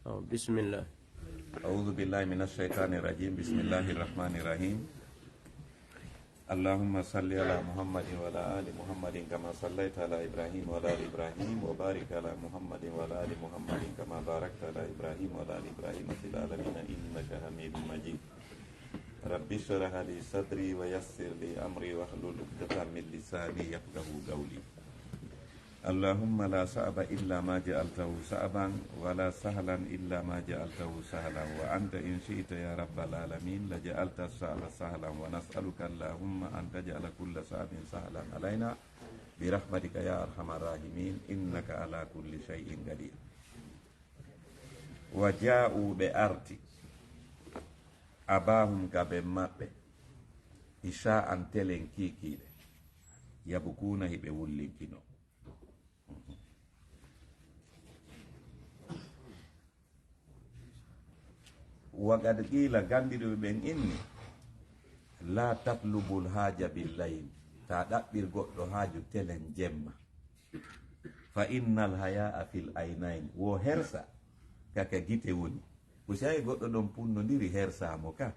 بسم الله. أعوذ بالله من الشيطان الرجيم. بسم الله الرحمن الرحيم. اللهم صل على محمد وعلى آل محمد كما صليت على إبراهيم وعلى آل إبراهيم وبارك على محمد وعلى آل محمد كما باركت على إبراهيم وعلى آل إبراهيم في العالمين إنك حميد مجيد. رب اشرح لي صدري ويسر لي أمري واحلل عقدة من لساني يفقهوا قولي. اللهم لا صعب إلا ما جعلته صعبا ولا سهلا إلا ما جعلته سهلا وأنت إن شئت يا رب العالمين لجعلت الصعب سهلا ونسألك اللهم أن تجعل كل صعب سهلا علينا برحمتك يا أرحم الراحمين إنك على كل شيء قدير. وجاءوا بأرض أباهم كبمابه إشاء تلين كيكي يبكونه بولين كنو. Waqad qila gandiɗo ɓen inni la tatlubul haja billayl, ta ɗaɓɓir goɗɗo haaju telen jemma, fa innal haya'a fil aynain, wo hersa kaka gite woni. Ko sayi goɗɗo ɗon punnodiri hersamo ka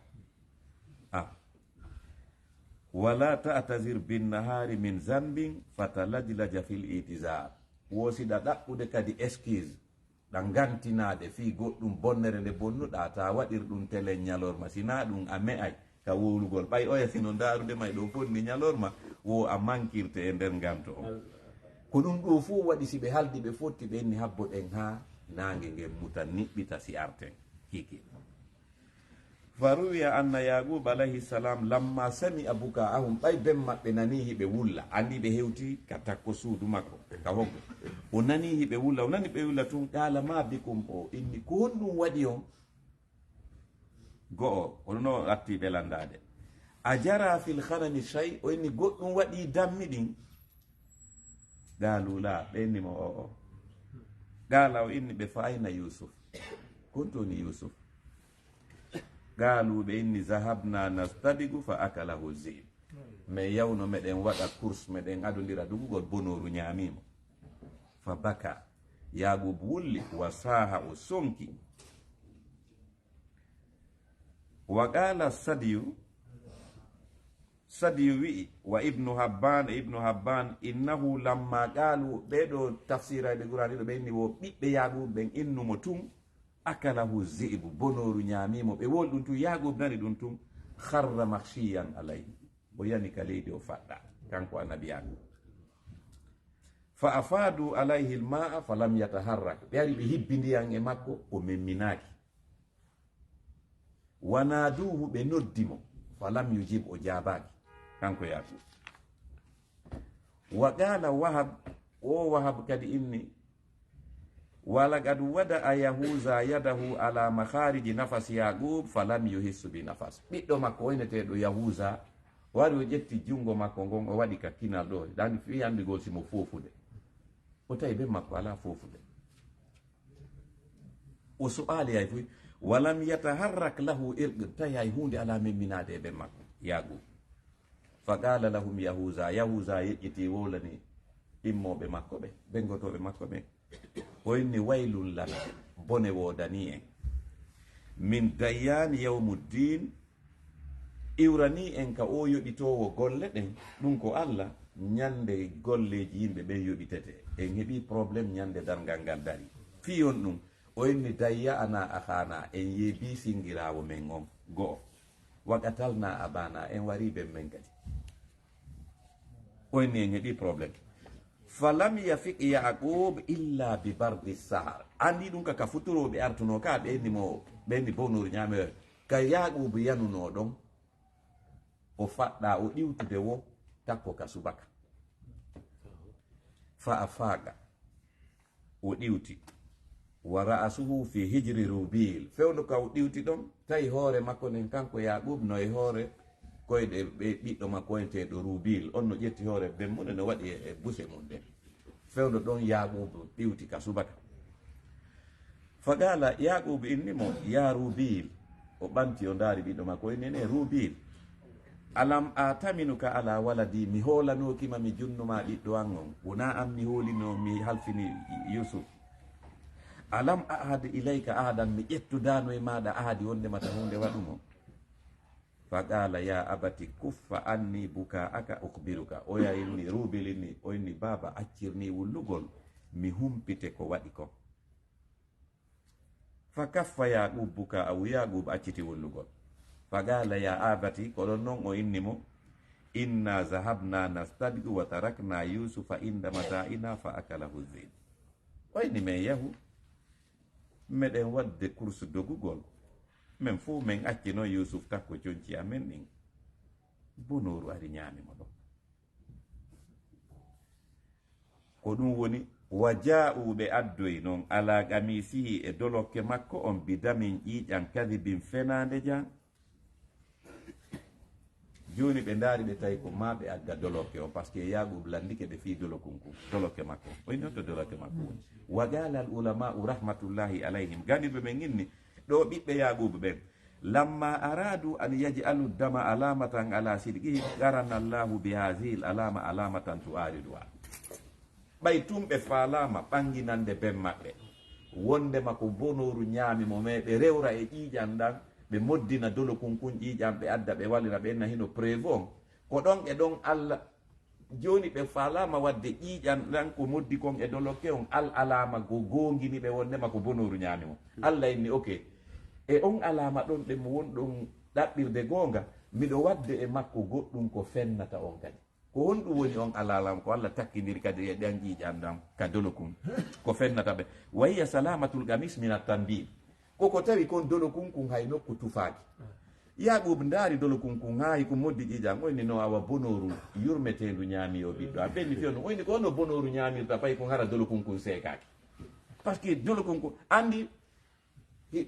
wala ta'tazir bin nahari min zambin fatalajlaja fil itizar, wosiɗa ɗaɓɓude kadi excuse ɗan gantinade fi goɗɗum bonnere nde bonnuɗa ta waɗir ɗum telen ñalorma, sina ɗum a me'ay ka wowlugol ɓay oya sino ndarude may ɗo fonni ñalorma wo a mankirte e nder ganto o. Ko ɗum ɗo fuu waɗi si ɓe haldi ɓe fotti ɓenni habbo ɗen ha nange ngen muta niɓɓita si arten hiki. Faruwiya anna Yaqub alayhi salam lamma sami abuka ahum, ɓay ben maɓɓe nani hiɓe wulla, andi ɓe hewti ka takko suudu makko ka hoggo, o nani hiɓe wulla, o nani ɓe wulla tun qala ma bikum, o inni ko honɗum waɗi on. Go'o oɗono atti ɓe landade, a jara fil khanami shay, o inni goɗɗum waɗi dammi ɗin. Galula ɓenni mo o gala o inni ɓe fayna Yusuf, kontoni Yusuf. Galu ɓe inni zahabna nastabigu fa akalahu zib, mais yawno meɗen waɗa course meɗen adodira dugugol bonoru ñamimo. Fa baka Yaqub wulli wa saha o sonki. Wa qala sadiyu wi'i wa ibnu habban innahu lamma qalu, ɓeɗo tafsiraɓe guraniɗo ɓe inni wo ɓiɓɓe Yaqub ɓen innumo tun akalahu zibu, bonoru ñamimo, ɓe wol ɗum tun. Yaqub nani ɗum tun, kharra makhshiyan alayhi, o yani ka leydi o faɗɗa kanko annabi Yaqub. Fa afadu alayhi lmaa falam yataharrak, ɓe ari ɓe hibbi ndiyan e makko o memminaki. Wanaduhu, ɓe noddimo, falam yujib, o jabaki kanko Yaqub. Wa qala Wahab, o Wahab kadi inni walaqad wada'a Yahuza yadahu ala makhariji nafas Yaqub falam yuhissu bi nafas, ɓiɗɗo makko oyneteɗo Yahuza wari o ƴetti jungo makko ngon o waɗi ka kinal ɗo dan fi andigol simo fofude, o tawi ɓe makko ala fofude. O su'ali hay fuy walam yataharrak lahu irq, tawi hay hunde ala memminade e ɓe makko Yaqub. Fa qala lahum Yahuza yeƴƴiti wolani immoɓe makko ɓe, bengotoɓe makko ɓe, o inni waylun lana, bone wodani en, min dayyan yawmuddin, iwrani en ka o yoɓitowo golle ɗen, ɗum ko Allah, ñande golleji yimɓe ɓe yoɓitete, en heɓi probléme ñande dargal ngal dari fiyon ɗum. O inni dayya ana akhana, en yeebi singirawo men on go'o, waqatalna abana, en wari ben men kadi, o inni en heɓi probléme. Falam yafiq Yaqub illa bi bardi sahar, andi ɗum kaka futuroɓe artuno ka ɓenni bonoru ñameyoɓe, ka Yaqub yanuno ɗon o faɗɗa o ɗiwtude wo takko ka subaka. Fa afaqa, o ɗiwti, wa ra'asuhu fi hijri rubil, fewno ka o ɗiwti ɗon tawi hoore makko nen kanko Yaqub no e hoore koyɗe ɓe ɓiɗɗo makko enteɗo Rubil, on no ƴetti hoore bemmuɗe no waɗi e buse mum ɗen, fewno ɗon Yaqub ɗiwti ka subaka. Fa qala Yaqub innimo ya Rubil, o ɓanti o ndaari ɓiɗɗo makko innene Rubil, alam ataminuka ala waladi, mi holanokima mi junnuma ɓiɗɗo an on, wona an mi holino mi halfini Yusuf. alam ahad ilayka ahadan mi ƴettudano e maɗa ahadi wonde mata hunde waɗumo. Faqala ya abati kuffa anni buka aka ukbiruka. Oya inni rubilinni o inni baba accirni wullugol mi humpite ko waɗi ko. Fakaffa yaqub buka aw yaqub acciti wullugol. Faqala ya abati ko ɗon noon o inni mo inna zahabna nastabiqu wa tarakna yusufa inda mata'ina fa akalahu dhib. O inni men yahu meɗen wadde course dogugol men fuu men accino yusuf takko jonci amen ɗin bonoru ari ñamimo ɗon. Ko ɗum woni wa ja'uɓe addoy noon ala qamisihi e dolokke makko on bidamin ƴiƴan kadibin fenande jan. Joni ɓe ndaari ɓe tawi ko ma ɓe adda dolokke on par ce que yaqub landike ɓe fi dolokke makko o inni to dolokke makko woni. Wa qala al ulama'u rahmatullahi alayhim ganirɓe ɓen inni ɗo ɓiɓɓe yaqub ɓen lamma aradu an yaj'alu dama alamatan ala sidqihi qarana allahu bi hadhihi al alama alamatan tu'ariduha. ɓay tumɓe falama ɓanginande ben maɓɓe wondema ko bonoru ñaamimo me ɓe rewra e ƴiƴan ɗan ɓe moddina dolo kunkun ƴiƴan ɓe adda ɓe wallira ɓe enna hino preuve on ko ɗon e ɗon allah joni ɓe falama wadde ƴiƴan ɗan ko moddi kon e dolokke on alama go gongini ɓe wondema ko bonoru ñaamimo. Allah inni ok e on alama ɗon ɗe mo wonɗon ɗaɓɓirde gonga miɗo wadde e makko goɗɗum ko fennata on kadi ko honɗum woni on alalama ko Allah takkidiri kadi e ɗan ƴiƴan ɗan ka dolo kun ko fennata ɓe. Wahiya salamatul gamis minat tanbih koko tawi kon dolo kunkun hay nokku tufaki. Yaqub ndaari dolo kunkun haayi ko moddi ƴiƴan oyni no awa bonoru yurmetendu ñaami o ɓiɗɗo a ɓenni fiyon oyni ko ono bonoru ñaamirta pay ko hara dolo kunkun seekaki par ce que dolo kunkun andi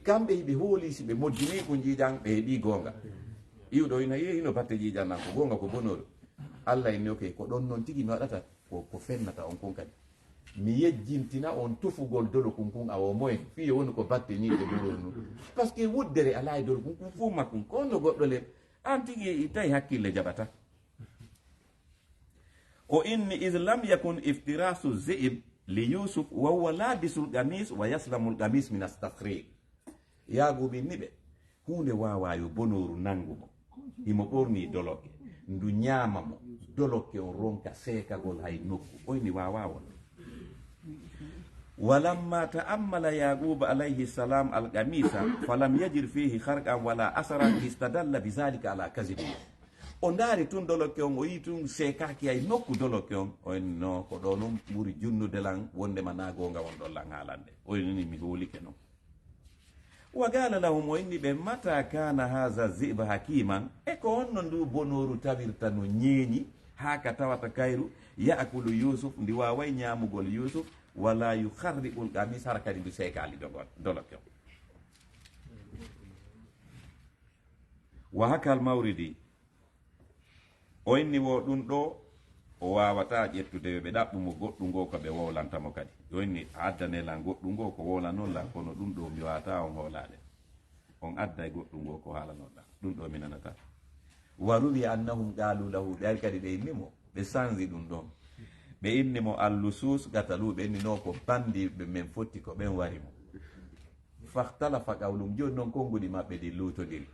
kamɓe hiɓe hooli si ɓe moddini ko ƴiƴan ɓe heeɓi gonga iwɗo ina hino batte ƴiƴan nan ko gonga ko bonoru. Allah inni ok ko ɗon noon tigi mi waɗata ko fennata on kon kadi mi yejjintina on tufugol dolo kunkun awo moyen fiyo woni ko batte ñiɗe dolo nu par ce que wuddere ala e dolo kunkun fuu makkum ko no goɗɗo le an tigi tawi hakkille jaɓata. O inni id lam yakun iftirasu ze'ib li yusuf wa huwa labisul gamis wa yaslamul gamis min astafri. Yaqub inni ɓe hunde wawayo bonoru nangumo imo ɓorni doloke ndu ñaamamo dolokke on ronka seekagol hay nokku oyni wawa won. Walamma ta'ammala yaqub alayhi salam alqamisa falam yajir fihi kharqan wala asaran istadalla bizalika ala kazibi. O ndaari tun dolokke on o yi tun seekaki hay nokku dolokke on oyni no ko ɗo noon ɓuri junnude lan wondema na gonga won ɗon lan haalande oyni mi hoolike noon. Wa qala lahum o inni ɓe mata kana haza ziba hakiman e ko honno ndu bonoru tawirta no ñeeñi haa ka tawata kayru yaakulu yusuf ndi waway ñamugol yusuf wala yukharri'ul qamis har kadi ndu seekali dolokke on. Wa hakal mawridi o inni wo ɗum ɗo o wawata ƴettude ɓe ɗaɓɓumo goɗɗu ngo ko ɓe wowlantamo kadi o inni addanelan goɗɗu ngo ko wowlanolla kono ɗum ɗo mi wawata on hoolade on adda e goɗɗu ngo ko haalanoɗa ɗum ɗo mi nanata. Wa ruwi annahum qalu lahu ɓe ari kadi ɓe innimo ɓe sanzi ɗum ɗon ɓe innimo allusus gatalu ɓe inni no ko bandiɓe men fotti ko ɓen warimo. Fahtalafa qawlum joni noon konngudi maɓɓe ɗi lutodiri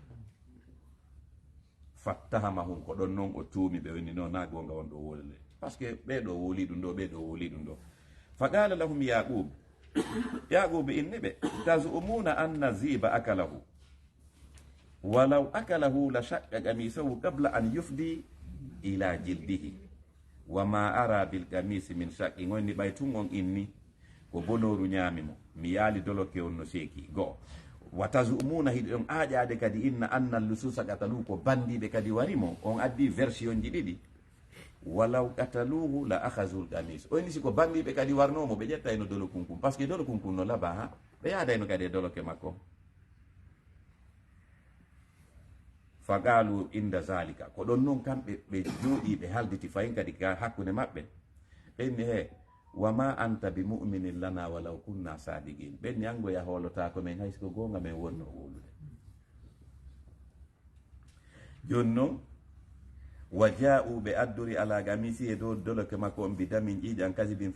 fattahamahum ko ɗon noon o tuumi ɓe woni noon na gonga won ɗo wolde par ce que ɓeɗo woli ɗum ɗo ɓeɗo woli ɗum ɗo. Faqala lahum yaqub inni ɓe tazumuna anna ziba akalahu walaw akalahu la shaqqa qamisahu qabla an yufdi ila jildihi wa ma ara bil qamisi min shaqqi ngonni ɓay tun on inni ko bonoru ñaamimo mi yaali dolokke on no seeki go'o wa tazumuna hiɗo on aaƴade kadi inna anna lususa qatalu ko bandiɓe kadi warimo on addi version ji ɗiɗi. Walaw qataluhu la akhazul qamis o inni siko bandiɓe kadi warnomo ɓe ƴettayno dolo kunkun par ce que dolo kunkun no laba ha ɓe yaadayno kadi e dolokke makko. Faqalu inda zalika ko ɗon noon kamɓe ɓe jooɗi ɓe halditi fayin kadi ka hakkude maɓɓe ɓenni he wama anta bi mu'minin lana walaw kunna sadiqin ɓenni angoya hoolota ko men haysiko gonga men wonno wolude. Joni noon waja'u be adduri ala gamisi e do doloke makko on bidamin ƴiƴan kasibin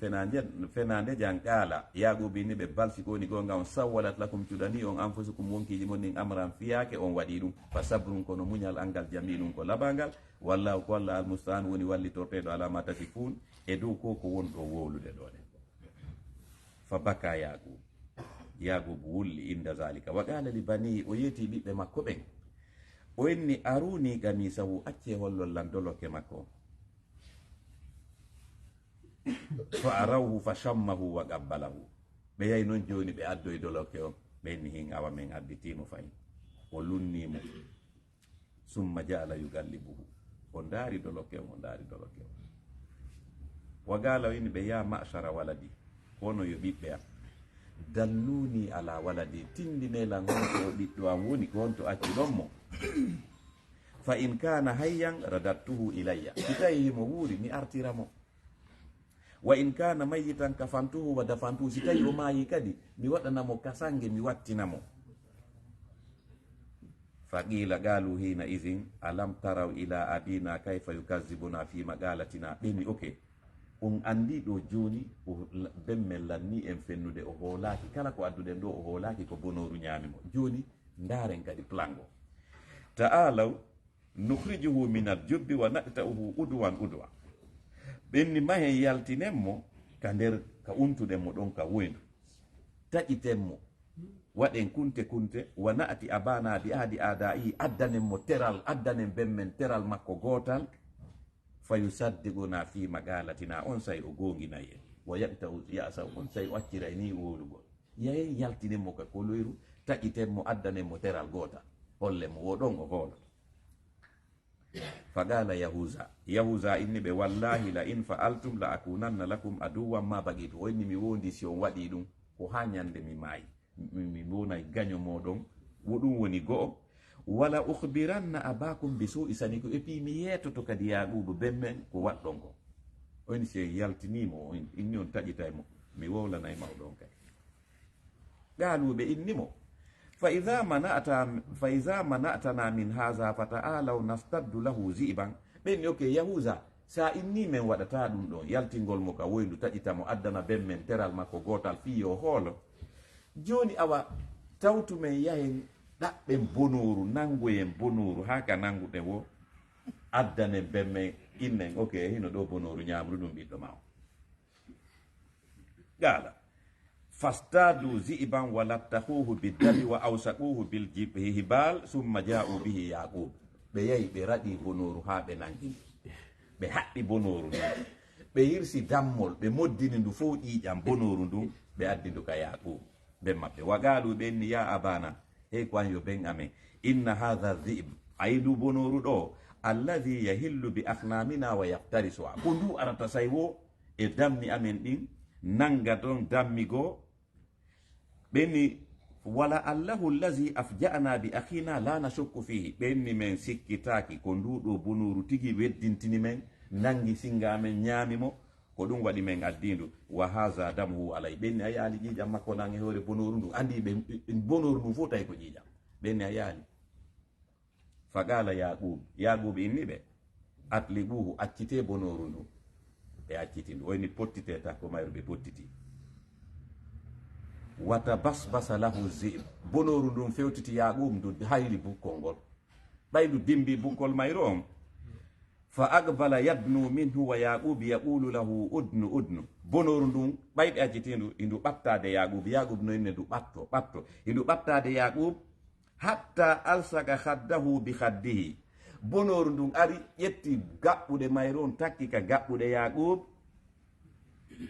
fenande jan qala yaqubi ni ɓe balsi koni gonga on sawwalat lakum cuɗani on anfusukum wonkiji mon nin amran fiyake on waɗi ɗum fa sabrun kono muñal angal jamilum ko labangal wallahu ko allah almustaan woni wallitorteɗo ala ma tasifun e dow ko wonɗo wowlude ɗone fa baka yaqub wulli inda zalika wa qala li banihi o yeti ɓiɓɓe makko ɓen o inni aruni gamisahu acce hollol lan doloke makko fa arawhu fa shammahu wa qabbalahu ɓe yahi noon joni ɓe addoye doloke o ɓenni hin awa men additimo fayi o lunnimo summa jaala yugallibuhu o ndaari doloke o wa gala o inni ɓe ya ma'shara waladi kono yo ɓiɓɓe am dalluni ala waladi tindinelan honto o ɓiɗɗo am woni ko honto acci ɗon mo fa in kana hayyan radattuhu ilayya si tawi himo wuuri mi artiramo wa in kana mayyitan kafantuhu wa dafantuhu si tawi o maayi kadi mi waɗanamo kasange mi wattinamo fa qila qalu hina idin alam taraw ila abina kayfa yukazzibuna fi maqalatina ɓeni ok on andi ɗo joni o bemmel lanni en fennude o hoolaki kala ko adduɗen ɗo o hoolaki ko bonoru ñamimo joni ndaren kadi plango ta'alaw nukhrijuhu min al-jubbi wa na'ta'uhu udwan ɓenni mahen yaltinenmo ka nder ka untuɗenmo ɗon ka woyndu taƴitenmo waɗen kunte wa na'ti abana bi ahdi ada'i addanenmo teral addanen bemmen teral makko gotal fa yusaddiquna fi maqalatina on say o gonginayen wa yaqta'u ya'sa on say o accira ni wolugo yayen yaltinenmo ka koloyru taƴitenmo addanenmo teral gotal hollemo woɗon o hoolo faqala yahuza inni ɓe wallahi la in fa'altum la akunanna lakum aduwan ma bagitu o inni mi wondi si on waɗi ɗum ko ha ñande mi maayi mi wonay gaño moɗon woɗum woni go'o wala ukhbiranna abakum bi su'i saniku e puis mi yetoto kadi yaqubu bemmen ko waɗɗon ko o inni si yaltinimo inni on taƴitaymo mi wowlanay mawɗon kay qaluɓe innimo فإذا منعتنا من هذا فتعالوا نستد له ذئبا بين يوكي يهوذا sa inni men waɗata ɗum ɗon yaltingol mo ka woyndu taƴita mo addana ben men teral makko gotal fiyo hoolo joni awa tawtu men yahen ɗaɓɓen bonoru nangoyen bonoru ha ka nanguɗen wo addanen ben men innen ok hino ɗo bonoru ñamru ɗum ɓiɗɗo ma o gala fastadu zi'ban wa lattahuhu biddami wa awsaquhu bil hibal summa ja'u bihi yaqub ɓe yahi ɓe raɗi bonoru ha ɓe nangi ɓe haɓɓi bonoru ndu ɓe hirsi dammol ɓe moddini ndu fof ƴiƴam bonoru ndu ɓe addi ndu ka yaqub ɓe maɓɓe wagalu ɓenni ya abana hey ko an yo ben amen inna hadha dhi'b aydu bonoru ɗo alladhi yahillu bi akhnamina wa yaftarisu ko ndu arata say wo e dammi amen ɗin nanga ɗon dammigo ɓenni wala allahu allazi afja'na bi akhina la nashukku fihi ɓenni men sikkitaki ko nduɗo bonoru tigi weddintini men nangi singa men ñaamimo ko ɗum waɗi men addindu wa haza damuhu alay ɓenni a yaali ƴiƴam makko nange hoore bonoru ndu andi ɓe bonoru ndu fof tawi ko ƴiƴam ɓenni a yaali fa qala yaqub inni ɓe atlibuhu accite bonoru ndu ɓe acciti ndu wayni pottite ta ko mayru ɓe pottiti wata basbasa lahu zib bonoru ndun fewtiti yaqub ndu hayli bukkol ngol ɓaydu dimbi bukkol mayro on fa aqbala yadnu minhu wa yaqub yaqulu lahu udnu bonoru ndun ɓayɓe accitindu indu ɓattade yaqub no inne ndu ɓatto indu ɓattade yaqub hatta alsaka khaddahu bi khaddihi bonoru ndun ari ƴetti gaɓɓuɗe mayro on takki ka gaɓɓuɗe yaqub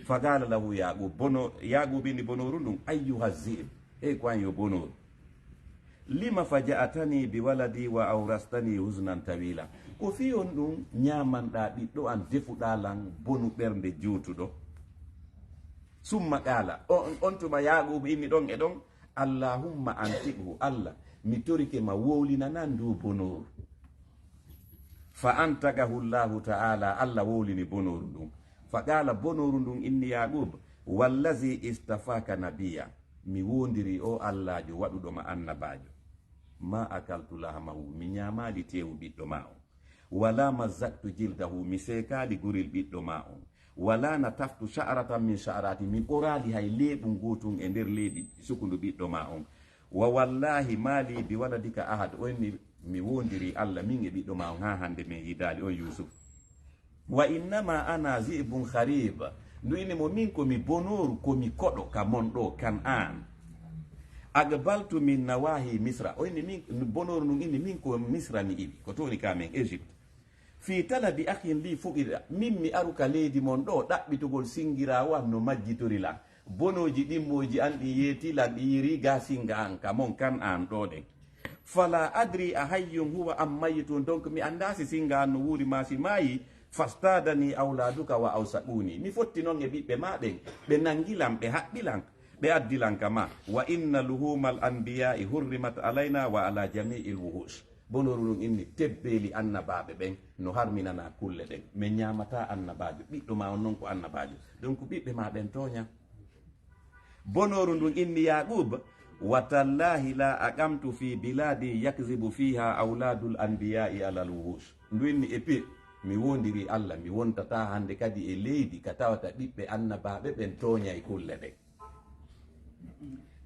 faqala lahu yaqub inni bonoru ndun ayyuha zib e ko an yo bonoru lima faja'atani bi waladi wa awrastani husnan tawila ko fiyon ɗum ñamanɗa ɓiɗɗo an defuɗa lan bonu ɓernde juutuɗo summa qala on tuma yaqub inni ɗon e ɗon allahumma antiqhu allah mi torike ma wowlinanan ndu bonoru fa antakahu llahu ta'ala allah wowlini bonoru ndun fa qala bonoru ndun inni yaqub wallazi istafaka nabiya mi wondiri o allahjo waɗuɗoma annabajo ma akaltu lahmahu mi ñamali tewu ɓiɗɗo ma o wala mazzaqtu jildahu mi sekali guril ɓiɗɗo ma on wala nataftu sha'ratan min sha'rati min ɓorali hay leeɓu gotum e nder leeɓi sukundu ɓiɗɗo ma on wa wallahi mali bi waladika ahad onni mi wondiri Allah min e ɓiɗɗo ma on ha hande min yidali on Yusuf wa innama ana zibun kharib ndu inni mo min komi bonoru komi koɗo ka mon ɗo kan an agbaltu min nawahi misra o inni min bonoru ndun inni min ko misra mi iwi ko toni kamen Égypte fi talabi akhin li fuqira min mi aru ka leydi mon ɗo ɗaɓɓitugol singirawan no majjitori lan bonoji ɗimmoji an ɗi yeetilan ɗi yiri ga singa an ka mon kan an ɗo ɗen fala adri a hayyum huwa am mayitun donc mi andasi singa an no wuuri ma si mayi fastadani awladuka wa awsaɓuni mi fotti noon e ɓiɓɓe maɗen ɓe nangilan ɓe haɓɓilan ɓe addilan kama wa inna luhumal anbiya'i hurrimat alayna wa ala jami'il wuhush bonoru ɗum inni tebbeli annabaɓe ɓen no harminana kulle ɗen min ñamata annabajo ɓiɗɗo ma on noon ko annabajo donc ɓiɓɓe ma ɓen toña bonoru ndun inni yaqub wa tallahi la aqamtu fi biladi yakzibu fiha awladul anbiya'i ala lwuhush ndu inni e pi mi wondiri Allah mi wontata hande kadi e leydi ka tawata ɓiɓɓe annabaɓe ɓen toña e kulle ɗen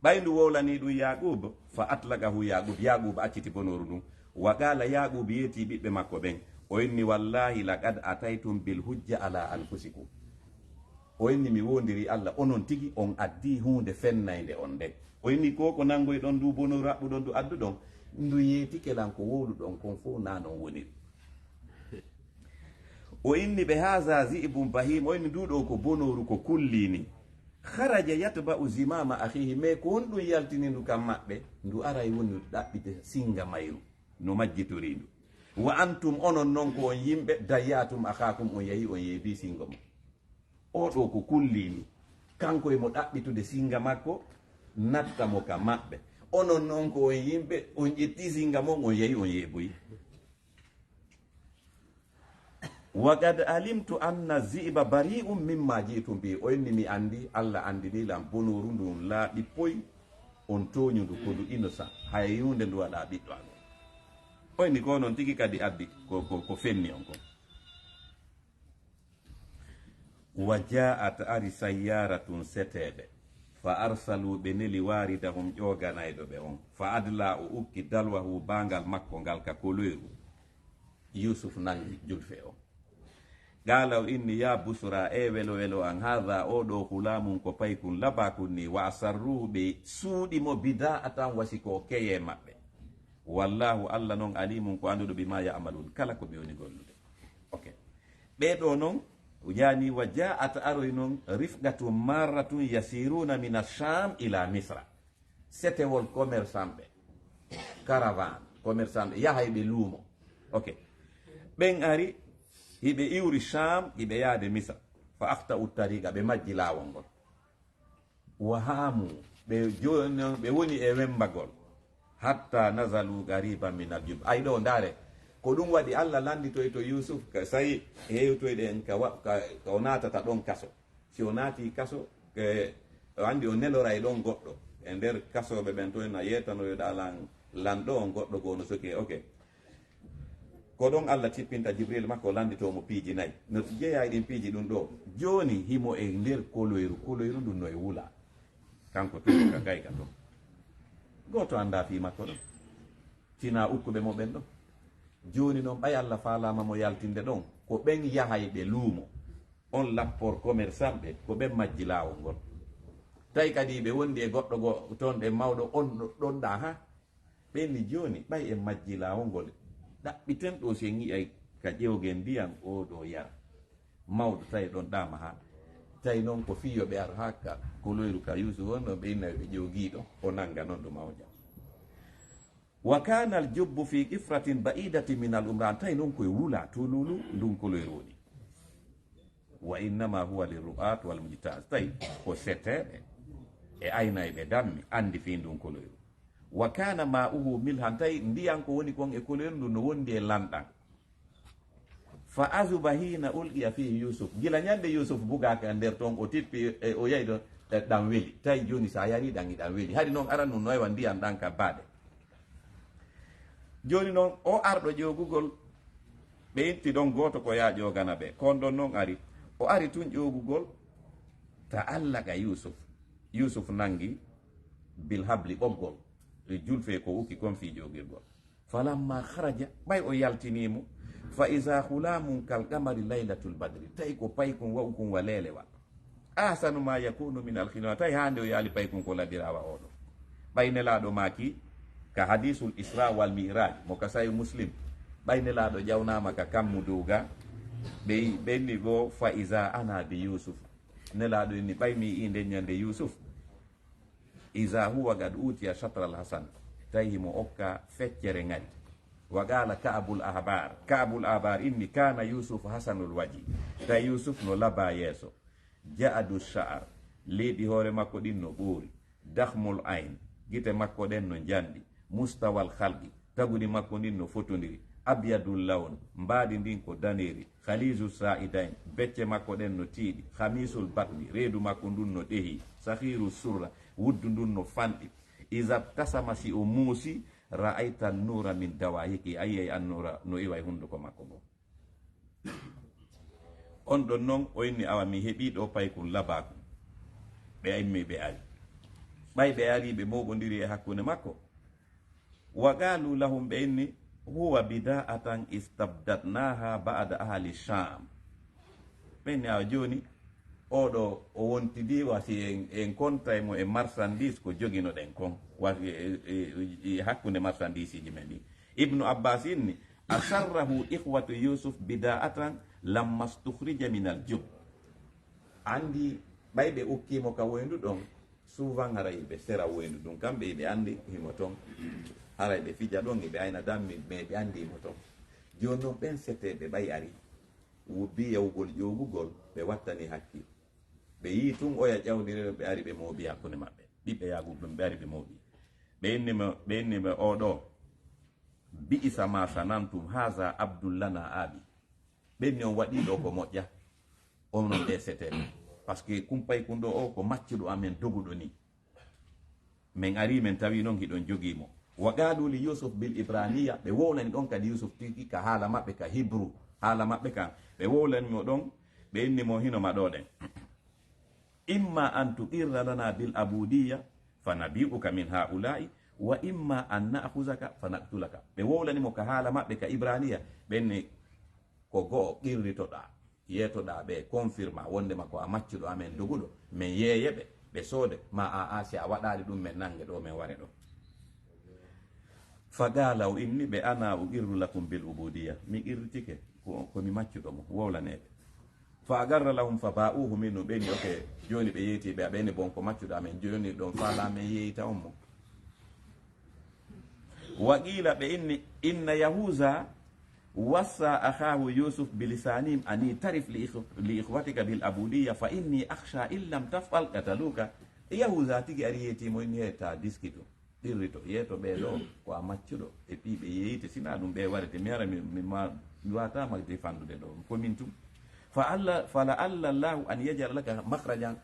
ɓay ndu wowlani ɗum yaqub fa atlaqahu yaqub acciti bonoru ɗum wa qala yaqub yeeti ɓiɓɓe makko ɓen o inni wallahi laqad ataytum bil hujja ala anfusikum o inni mi wondiri Allah onon tigi on addi hunde fennayde on nden o inni ko nangoy ɗon ndu bonoru haɓɓuɗon ndu addu ɗon ndu yeetike lan ko wowluɗon kon fof na non woniri o inni ɓe haza zibum bahim o inni nduɗo ko bonoru ko kullini haraja yatba'u zimama akhihi mais ko won ɗum yaltini ndu kam maɓɓe ndu aray woni ɗaɓɓite singa mayru no majjitori ndu wa antum onon noon ko on yimɓe dayyatum akhakum on yahi on yeebi singa mo oɗo ko kullini kanko e mo ɗaɓɓitude singa makko natta mo ka maɓɓe onon noon ko on yimɓe on ƴetti singa mon on yahi on yeeboyi wa qad alimtu anna ziba bari'um mimma ji'tum bi o inni mi andi Allah andinilam bonoru ndun laaɓi poy on toñu ndu ko ndu innocent hay hunde ndu waɗa ɓiɗɗo an o inni ko noon tigi kadi addi ko fenni on kon wa ja'at ari sayyaratun seteɓe fa arsalu ɓe neli waridahum ƴoganayɗo ɓe on fa adla o ukki dalwahu bangal makko ngal ka koloyru Yusuf nangi julfe o qala o inni ya busra e welo welo an hadha oɗo hulamum ko paykun labakun ni wa asarruhu ɓe suuɗimo bida'atan wasi ko keye maɓɓe wallahu Allah noon alimum ko anduɗo bima ya'malun kala ko ɓe woni gollude ok ɓeɗo noon yani wa ja'at aroy noon rifqatu marratun yasiruna min asham ila misra setewol commerçant ɓe caravane commerçant ɓe yahay ɓe luumo ok ɓen ari hiɓe iwri sham hiɓe yaade misra fa afta u tariqa ɓe majji laawol ngol wa haamu ɓe woni e wembagol hatta nazalu gariban min aljub ay ɗo ndaare ko ɗum waɗi Allah landitoy to Yusuf ka sayi hewtoyɗe en ka o natata ɗon kaso si o naati kaso o andi o neloray ɗon goɗɗo e nder kasoɓe ɓen to en a yetanoyoɗa lanɗo on goɗɗo gono soki ok ko ɗon Allah tippinta Jibril makko landitomo piiji nayyi no jeeyay ɗin piiji ɗum ɗo joni himo e nder koloyru ɗum no e wula kanko tuka ka gayka ɗon goto anda fi makko ɗon tina ukkuɓe mo ɓen ɗon joni noon ɓay Allah falama mo yaltinde ɗon ko ɓen yahayɓe luumo on lappor commerçant ɓe ko ɓen majji laawol ngol tawi kadi ɓe wondi e goɗɗo go toon ɗe mawɗo on ɗon ɗa ha ɓenni joni ɓay en majji laawol ngol ɗaɓɓiten ɗo se gi'ay ka ƴewgen ndiyam oɗo yara mawɗo tawi ɗon ɗama ha tawi noon ko fiyoɓe ar ha ka koloyru ka Yusuf on ɗon ɓe innaɓe ɓe ƴewgiɗo o nanga noon ɗo mawƴam wa kana al jubbu fi qifratin ba'idatin min al umran tawi noon koye wula to lulu ndun koloyru woni wa innama huwa lirru'at wal mujtaz tawi ko seteɓe e aynayɓe dammi andi fi ndun koloyru wa kana ma'uhu milhan tawi ndiyan ko woni kon e koloyru ndu no wondi e lanɗan fa azuba hina ulqiya fihi Yusuf gila ñande Yusuf bugaka nder toon o tippi o yahi ɗo ɗan weeli tawi joni sa yari ɗan iɗan weeli haɗi noon aran no noywa ndiyan ɗan ka baɗe joni noon o arɗo ƴogugol ɓe itti ɗon goto ko ya ƴogana ɓe kon ɗon noon ari o ari tun ƴogugol ta allaga yusuf nangi bil habli ɓoggol julfe ko uki kon fi ƴogirgol falamma haraja ɓay o yaltinimo fa isa hulamum kal qamari laylatul badri tawi ko paykum wa'u kum wa lelewa ahsanu ma yakunu min alkhina tawi hande o yaali paykum ko ladirawa oɗo ɓaynelaɗo maki ka hadisul isra wal miraj mo ka sayi muslim ɓaynelaɗo ƴawnama ka kammu duga ɓenni go fa isa ana bi yusuf nelaɗo ni ɓaymi inde ñande yusuf isa huwa gad utiya chatral hasan tawi himo okka feccere ngari wa qala ka'bul ahbar inni kana yusuf hasanul waji tawi yusuf no laba yeeso ja'adu sha'r leeɗi hoore makko ɗin no ɓuuri dahmul ayn gite makko ɗen no jandi mustawal halqi tagudi makko ndin no fotodiri abyadul lawn mbaadi ndin ko daneri khalisu sa'idain becce makko ɗen no tiiɗi khamisul batni reedu makko ndun no ɗehi sahiru surra wuddu ndun no fanɗi iza tasama si o muusi ra'aita nura min dawahiki ayiyay annura no iwa e hunduko makko ngo on ɗon noon o inni awa mi heɓi ɗo paykun labaku ɓe aymi ɓe ari ɓay ɓe ari ɓe moɓodiri e hakkunde makko wa qalu lahum ɓe inni huwa bida'atan istabdatnaha ba'da ahli sham ɓenni awa joni oɗo o wontidi wasi en konta mo e marchandise ko joginoɗen kon wasi hakkunde marchandise ji men ɗi ibnu abbas inni asarrahu ihwatu yusuf bida'atan lamma stuhrija min al jub andi ɓayɓe ukkimo ka woyndu ɗon souvent haray ɓe sera woyndu ɗum kamɓe ɓe andi himo ton haray ɓe fija ɗon eɓe ayna dammi mais ɓe andi himo ton joni noon ɓen seteɓe ɓay ari wubbi yawgol ƴogugol ɓe wattani hakki ɓe yi tun oya ƴawdire ɓe ari ɓe mooɓi hakkunde maɓɓe ɓiɓɓe yaguɓe ɓe ari ɓe mooɓi ɓe innima oɗo bi'isa ma sanantum haza abdullana abi ɓenni on waɗi ɗo ko moƴƴa on non ɓe seteɓe par ce que kumpay kun ɗo o ko maccuɗo amen doguɗo ni min ari min tawi noon hiɗon jogimo wa qalu li yusuf bil ibraniya ɓe wowlani ɗon kadi yusuf tigi ka haala maɓɓe ka hibru haala maɓɓe kan ɓe wowlanimo ɗon ɓe innimo hino maɗoɗen imma an tuqirra lana bil abudiya fa nabi'uka min haula'i wa imma an na'khuzaka fa naqtulaka ɓe wowlanimo ka haala maɓɓe ka ibraniya ɓenni ko go'o qirritoɗa yetoɗa ɓe confirma wondema ko a maccuɗo amen doguɗo min yeeyeɓe ɓe soode ma a si a waɗali ɗum min nange ɗo min ware ɗo fa qala o inni ɓe ana uqirru lakum bil ubudiya mi qirritike komi maccuɗo mo wowlaneɓe fa agarra lahum fa ba'uhu minhu ɓeni oke joni ɓe yeyti ɓe aɓeni bon ko maccuɗo amen joni ɗon faalamen yeyta on mo wa qila ɓe inni inna yahuza wassa akhahu yusuf bilisanim ani tarif li ikhwatika bil abudiya fa inni akhsha in lam taf'al qataluka yahuza tigi ari yetimo inni heta diskito ɗirrito yeeto ɓe ɗo ko a maccuɗo e puis ɓe yeyte sina ɗum ɓe warete mi ara mi watama defandude ɗo komin tum fala allah llahu an yajala laka makhrajan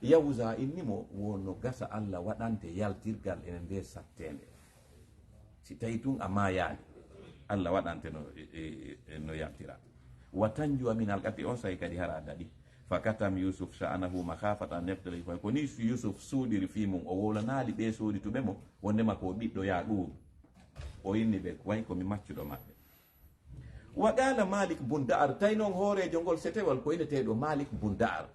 yahuza innimo wonno gasa allah waɗante yaltirgal ene nde sattende si tawi tun a mayani allah waɗante no yaltira wa tanjuwa min alqati on sayi kadi hara daɗi fakatam yusuf sha'anahu makhafata an yaftali ko ni yusuf suuɗiri fi mum o wowlanali ɓe soodituɓe mo wondema ko ɓiɗɗo yaɗuru o inni ɓe way komi maccuɗo maɓɓe wa qala malik bunda'ar tawi noon hoorejo ngol setewol ko inneteɗo malik bunda'ar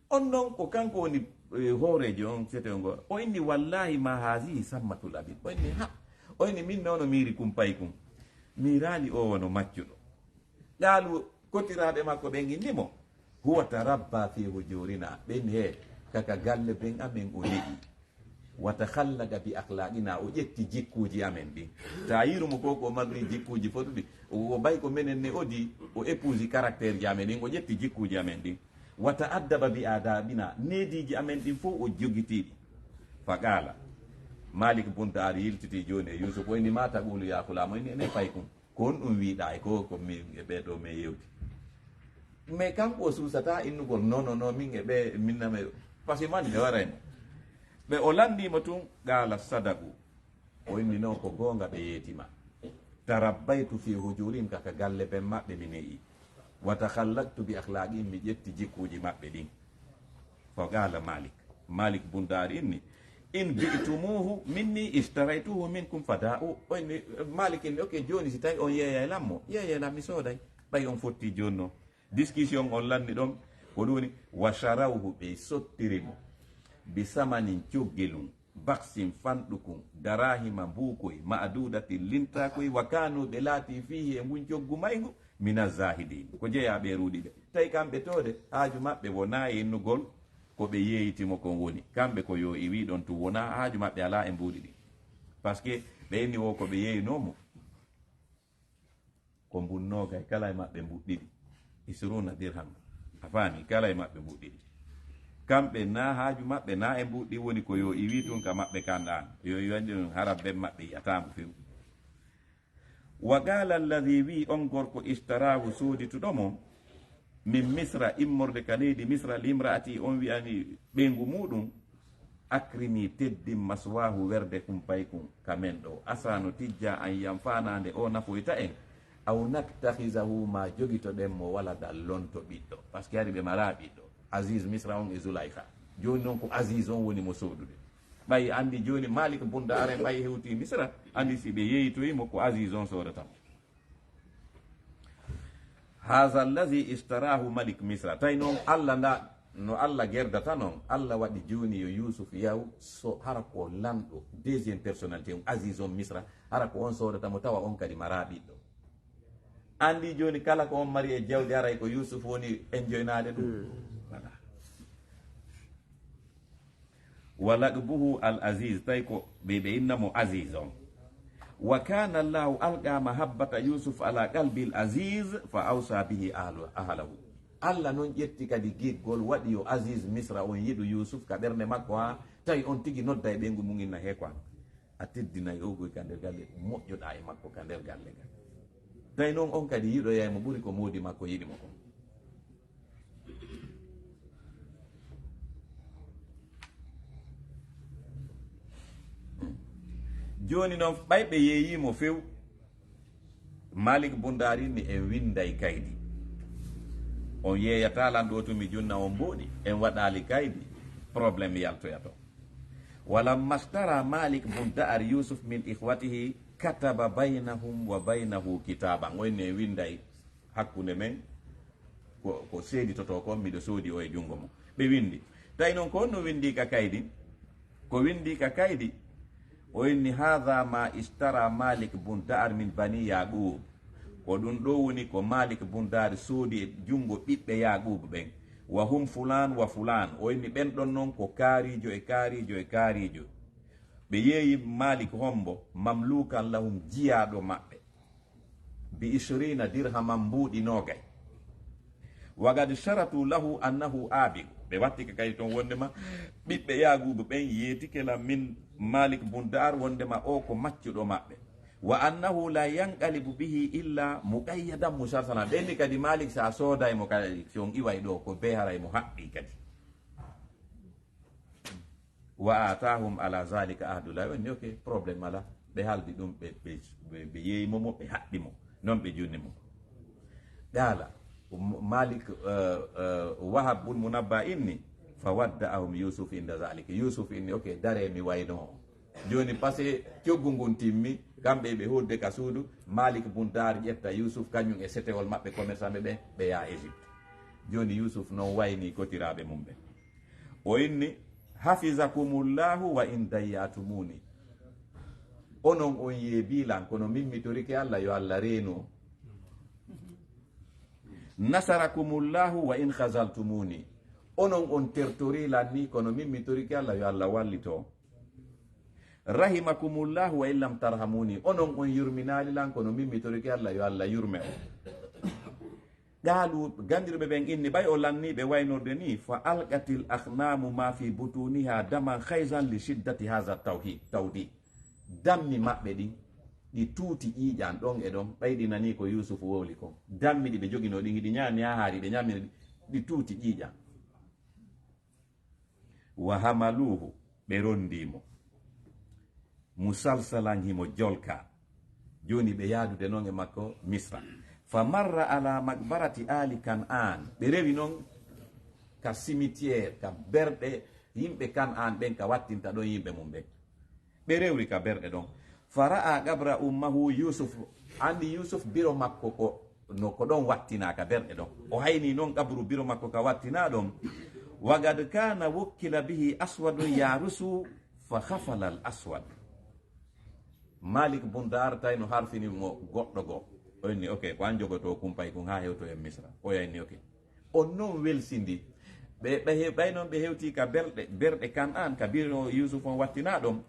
on noon ko kanko woni hoorejo on setewol ngol o inni wallahi ma hasihi sammatul abid o inni o inni min nono miiri kumpay kum mirali o wono maccuɗo qaalu kotiraɓe makko ɓe ginnimo huwa tarabba fi hujurina ɓen he kaka galle ɓen amen o leƴi wata hallaga bi akhlaqina o ƴetti jikkuji amen ɗin ta yirumo ko marri jikkuji fotuɗi o ɓay ko minen ne odi o épouse caractére ji amen ɗin o ƴetti jikkuji amen ɗin wata addaba bi adabina nediji amen ɗin fof o jogitiɗi fa qala malik bunta ari yiltiti joni e yusuf o inni ma taqulu ya fulamo inni ene fay kum ko on ɗum wiɗa e ko min e ɓeɗo min yewti mais kanko o susata innugol non min e ɓe minname par ce que man ɓe warayno ɓe o landima tun qala sadaku o inni noon ko gonga ɓe yeetima tarabbaytu fi hujurim kaka galle ɓen maɓɓe mi neyi wa takhallaqtu bi akhlaqihim mi ƴetti jikkuji maɓɓe ɗin. Fa qala malik bundar inni in bi'tumuhu minni ishtaraytuhu minkum fada'u. Oyni malik inni ok joni si tawi on yeeyaylanmo yeeyaylan mi sooday ɓay on fotti jonno discussion on lanni ɗon ko ɗum woni wa sharawhu ɓe sottirimo bi samanin coggelum baksin fanɗukum darahima mbukoy ma'dudati lintakoy wa kanu ɓe laati fihi e ngun coggu maygu mina zahidin ko jeeyaɓe ruuɗi ɓe tawi kamɓe tode haaju maɓɓe wona e innugol ko ɓe yeeyitimo kon woni kamɓe ko yo i wi ɗon tu wona haaju maɓɓe ala e mbuuɗi ɗi par ce que ɓe inni wo ko ɓe yeeyinomo ko mbunnogay kala e maɓɓe mbuɗɗiɗi isruna dirham a faami kala e maɓɓe mbuɗɗiɗi kamɓe na haaju maɓɓe na e mbuɗɗi woni ko yo i wi tun ka maɓɓe kanɗan yo i wandi ɗum harabben maɓɓe yiyatamo few. Wa qala alladi wi on gorko istarahu soodituɗomo min misra immorde ka leydi misra limraati on wiyani ɓeygu muɗum akrimi teddim maswahu werde kumpay kum kamen ɗo asano tijja an yamfanande o nafoyta en aw naktahisahu ma jogitoɗen mo wala dal lonto ɓiɗɗo par ce que ari ɓe mara ɓiɗɗo Aziz misra on e Zulaykha joni noon ko Aziz on woni mo sodude ɓay andi joni malik bundare ɓay hewti misra andi si ɓe yeyitoyimo ko Aziz on sodatamo. Haza allazi istarahu malik misra tawi noon Allah nda no Allah gerdata noon Allah waɗi joni yo Yusuf yaw so hara ko lanɗo deuxiéme personnalité on Aziz on misra hara ko on sodatamo tawa on kadi mara ɓiɗɗo andi joni kala ko on mari e jawdi aray ko Yusuf woni enjoynade ɗum voilà. Wa laqbuhu al aziz tawi ko ɓe innamo Aziz on. Wa kana Allahu alqa mahabbata Yusuf ala qalbi al aziz fa awsa bihi ahlahu. Allah noon ƴetti kadi giggol waɗi yo Aziz misra on yiɗu Yusuf ka ɓernde makko ha tawi on tigi nodda e ɓeygu mum inna he quoi a teddinayi ogoy ka nder galle moƴƴoɗa e makko ka nder galle gal tawi noon on kadi yiɗoyaymo ɓuri ko moodi makko yiɗimo kon. Joni noon ɓayɓe yeeyimo few malik bundarini en winday kaydi on yeeyata lan ɗo tumi junna on mboɗi en waɗali kaydi probléme yaltoyato. Walamma stara malik bundar Yusuf min ikhwatihi kataba baynahum wa baynahu kitaban oyne en winday hakkunde men ko seeditoto kon miɗo soodi o e jungo mo ɓe windi tawi noon ko onno windi ka kaydi ko windi ka kaydi o inni hadha ma istara malik bundar min bani yaqub ko ɗum ɗo woni ko malik bundar soodi e jungo ɓiɓɓe yaqub ɓen wa hum fulan wa fulan o inni ɓen ɗon noon ko kaarijo e kaarijo e kaarijo ɓe yeeyi malik hombo mamlukan lahum jiyaɗo maɓɓe bi ishrina dirhaman mbuuɗi nogay wagad sharatu lahu annahu abigu ɓe watti ka kay toon wondema ɓiɓɓe yaguɓe ɓen yeetikela min malik bundar wondema o ko maccuɗo maɓɓe wa annahu la yanqalibu bihi illa muqayyadan musarsana ɓenni kadi malik sa soodaymo kadi si on iway ɗo ko be haraymo haɓɓi kadi wa atahum ala zalika ahdullah wonni ok probléme ala ɓe haldi ɗum ɓe yeeyimomo ɓe haɓɓimo noon ɓe junnimo qala malik wahab bun munabba inni fa wadda'ahum Yusuf inda zalika Yusuf inni ok dare mi wayno o joni par ce que coggu ngun timmi kamɓe ɓe hodde ka suudu malik bundar ƴetta Yusuf kañum e setewol maɓɓe commerçant ɓe ya Égypte joni Yusuf noon wayni kotiraɓe mum ɓe o inni hafizakumullahu wa in dayyatumuni onon on yeebilan kono min mi torike Allah yo Allah reeno nasarakumullahu wa in khazaltumuni onon on tertorilan ni kono min mi torike Allah yo Allah wallito rahimakumullahu wa in lam tarhamuni onon on yurminalilan kono min mi torike Allah yo Allah yurme galu gandirɓe ɓen inni ɓay o lanniɓe waynorde ni fa alqatil ahnamu ma fi butuniha daman khayzan li shiddati haha tawdi dammi maɓɓe ɗi tuuti ƴiiƴan ɗon e ɗon ɓayɗi nani ko Yusuf wowli kon dammi ɗi ɓe jogino ɗin hiɗi ñaami ha haari ɓe ñamina ɗi tuuti ƴiiƴan wa hamaluhu ɓe rondimo musalsalan himo jolka joni ɓe yaadude noon e makko misra fa marra ala makbarati ali kan'an ɓe rewi noon ka cimitiére ka berɗe yimɓe kan'an ɓen ka wattinta ɗon yimɓe mum ɓen ɓe rewri ka berɗe ɗon fa ra'a gabra ummahu yusuf andi yusuf biro makko ko no ko ɗon wattina ka berɗe ɗon o hayni noon kabru biro makko ka wattina ɗon wagad kana wukkila bihi aswadu yarusu fa hafala al aswad malik bundar tayno harfinimo goɗɗo goo o inni ok ko an jogoto kumpay kon ha hewto e misra o yayni ok on noon welsindi ɓay noon ɓe hewti ka berɗe kan'an ka biro yusuf on wattina ɗon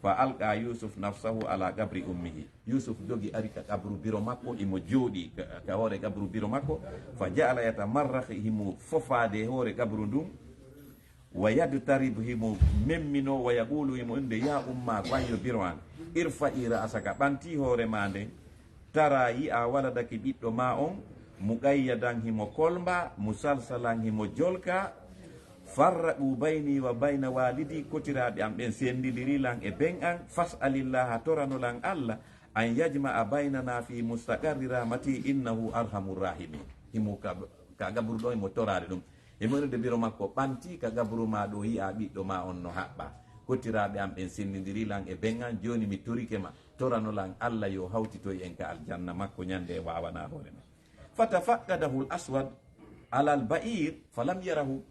fa alqa yusuf nafsahu ala gabri ummihi yusuf dogi ari ka gabru biro makko imo jooɗi ka hoore gabru biro makko fa jaala yatamarrah himo fofade hoore gabru ndun wa yadtarib himo memmino wa yaqulu himo inde ya umma banyo biro an irfa'i ra'saka ɓanti hoore ma nde tara yi'a waladaki ɓiɗɗo ma on muqayyadan himo kolmba musalsalan himo jolka farraqu bayni wa bayna walidi kotiraɓe am ɓen sendidirilan e ben an fas'alillaha toranolan allah an yajma'a baynana fi mustaqarri rahmati innahu arhamur rahimin himo ka gabru ɗo imo torade ɗum himoɗode biro makko ɓanti ka gabru ma ɗo yi'a ɓiɗɗo ma on no haɓɓa kotiraɓe am ɓen sendidirilan e ben an joni mi torike ma toranolan allah yo hawtitoy en ka aljanna makko ñande e wawana hoore ma fatafaqadahu l aswad ala l ba'ir falam yarahu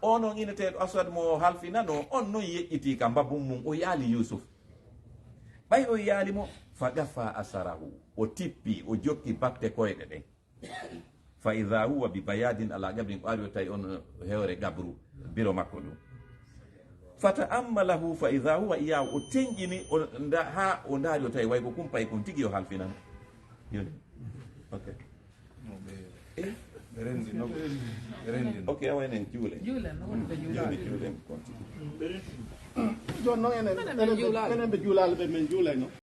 onon ineteɗo aswad mo halfinano on noon yeƴƴiti ka mbabum mum o yaali yusuf ɓay o yaalimo fa gafa asarahu o tippi o jokki bakte koyɗe ɗen fa ida huwa bi bayadin ala gabrin o ari o tawi on hewre gabru biro makko ɗum fata ammalahu fa ida huwa iyaw o teñƴini ha o ndaari o tawi way ko kumpay kon tigi o halfinano yoni ok ok awaynen juule joni juulen continue joni noon enen ɓe juulal ɓe min juulay noon